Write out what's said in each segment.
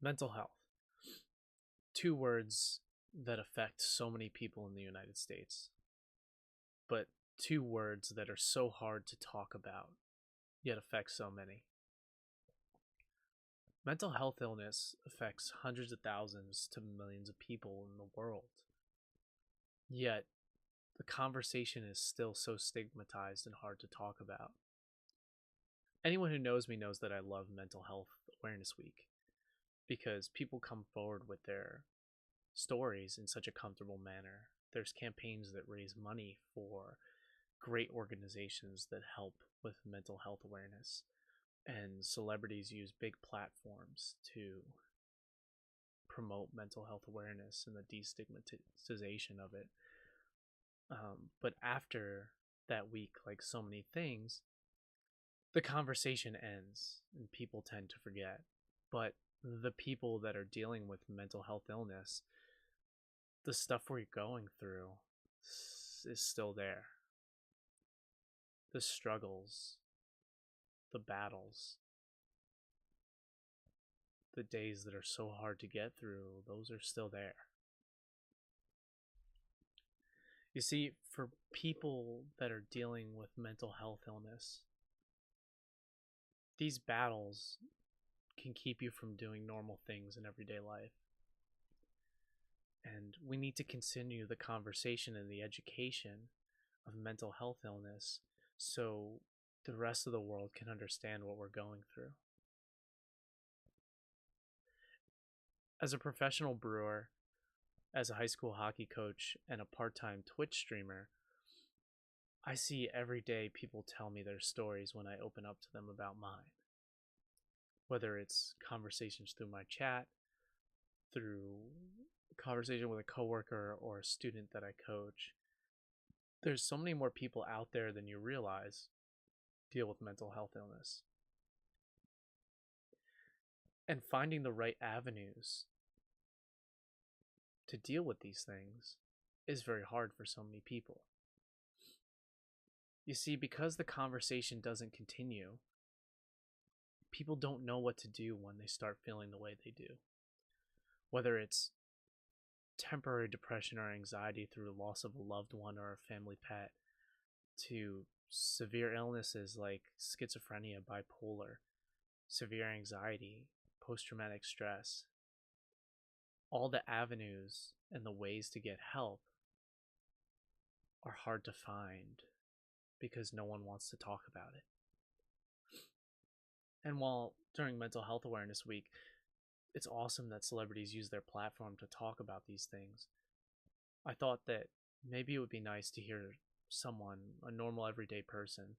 Mental health. Two words that affect so many people in the United States, but two words that are so hard to talk about, yet affect so many. Mental health illness affects hundreds of thousands to millions of people in the world, yet the conversation is still so stigmatized and hard to talk about. Anyone who knows me knows that I love Mental Health Awareness Week because people come forward with their stories in such a comfortable manner. There's campaigns that raise money for great organizations that help with mental health awareness, and celebrities use big platforms to promote mental health awareness and the destigmatization of it. But after that week, like so many things, the conversation ends and people tend to forget. But the people that are dealing with mental health illness, the stuff we're going through is still there. The struggles, the battles, the days that are so hard to get through, those are still there. You see, for people that are dealing with mental health illness, these battles can keep you from doing normal things in everyday life. And we need to continue the conversation and the education of mental health illness so the rest of the world can understand what we're going through. As a professional brewer, as a high school hockey coach, and a part-time Twitch streamer, I see every day people tell me their stories when I open up to them about mine. Whether it's conversations through my chat, through conversation with a coworker or a student that I coach, there's so many more people out there than you realize deal with mental health illness. And finding the right avenues to deal with these things is very hard for so many people. You see, because the conversation doesn't continue, people don't know what to do when they start feeling the way they do. Whether it's temporary depression or anxiety through loss of a loved one or a family pet, to severe illnesses like schizophrenia, bipolar, severe anxiety, post-traumatic stress. All the avenues and the ways to get help are hard to find because no one wants to talk about it. And while during Mental Health Awareness Week, it's awesome that celebrities use their platform to talk about these things, I thought that maybe it would be nice to hear someone, a normal everyday person,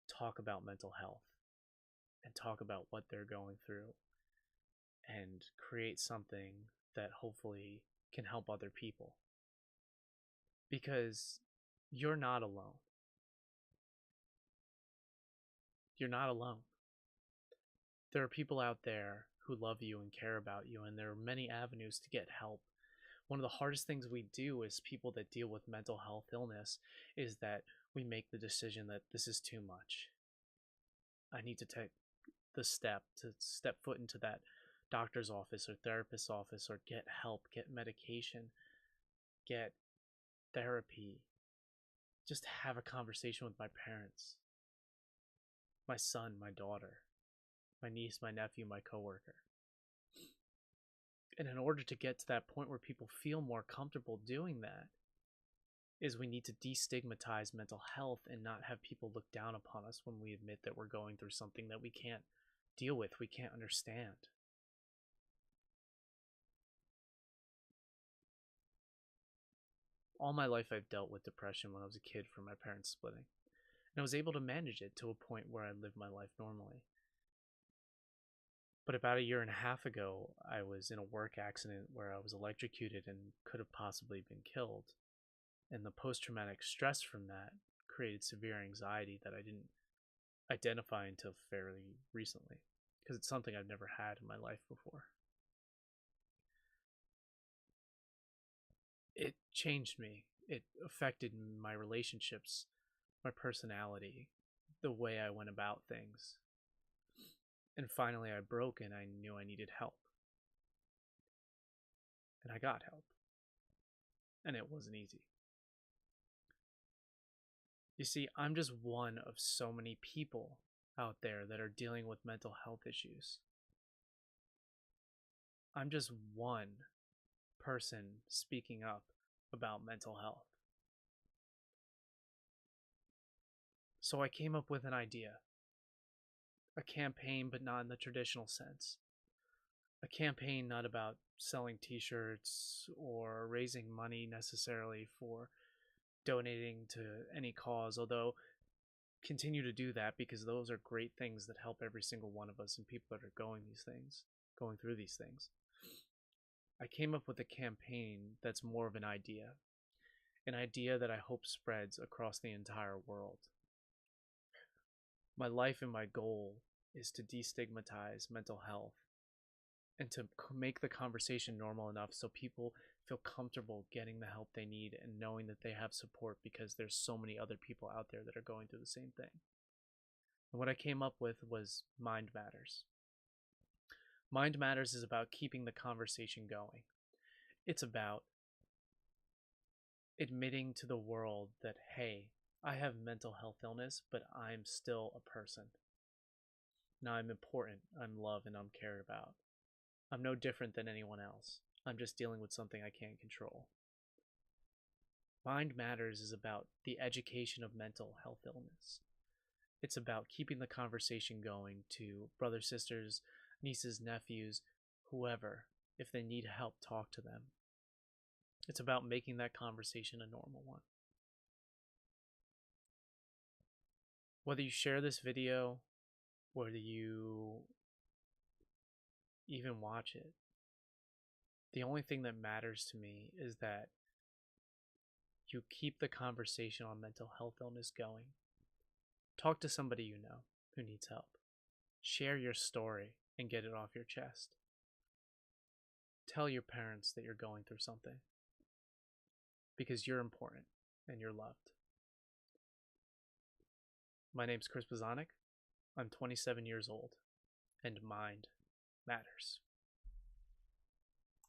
talk about mental health and talk about what they're going through and create something that hopefully can help other people. Because you're not alone. You're not alone. There are people out there who love you and care about you, and there are many avenues to get help. One of the hardest things we do as people that deal with mental health illness is that we make the decision that this is too much. I need to take the step to step foot into that doctor's office or therapist's office or get help, get medication, get therapy, just have a conversation with my parents, my son, my daughter, my niece, my nephew, my coworker. And in order to get to that point where people feel more comfortable doing that, is we need to destigmatize mental health and not have people look down upon us when we admit that we're going through something that we can't deal with, we can't understand. All my life I've dealt with depression when I was a kid from my parents splitting. And I was able to manage it to a point where I lived my life normally. But about a year and a half ago, I was in a work accident where I was electrocuted and could have possibly been killed. And the post-traumatic stress from that created severe anxiety that I didn't identify until fairly recently, because it's something I've never had in my life before. It changed me. It affected my relationships, my personality, the way I went about things. And finally, I broke and I knew I needed help. And I got help. And it wasn't easy. You see, I'm just one of so many people out there that are dealing with mental health issues. I'm just one person speaking up about mental health. So I came up with an idea. A campaign, but not in the traditional sense. A campaign not about selling t-shirts or raising money necessarily for donating to any cause, although continue to do that because those are great things that help every single one of us and people that are going through these things. I came up with a campaign that's more of an idea that I hope spreads across the entire world. My life and my goal is to destigmatize mental health and to make the conversation normal enough so people feel comfortable getting the help they need and knowing that they have support because there's so many other people out there that are going through the same thing. And what I came up with was Mind Matters. Mind Matters is about keeping the conversation going. It's about admitting to the world that, hey, I have mental health illness, but I'm still a person. Now I'm important, I'm loved, and I'm cared about. I'm no different than anyone else. I'm just dealing with something I can't control. Mind Matters is about the education of mental health illness. It's about keeping the conversation going to brothers, sisters, nieces, nephews, whoever. If they need help, talk to them. It's about making that conversation a normal one. Whether you share this video, whether you even watch it, the only thing that matters to me is that you keep the conversation on mental health illness going. Talk to somebody you know who needs help. Share your story and get it off your chest. Tell your parents that you're going through something because you're important and you're loved. My name's Chris Bozanik. I'm 27 years old, and mind matters.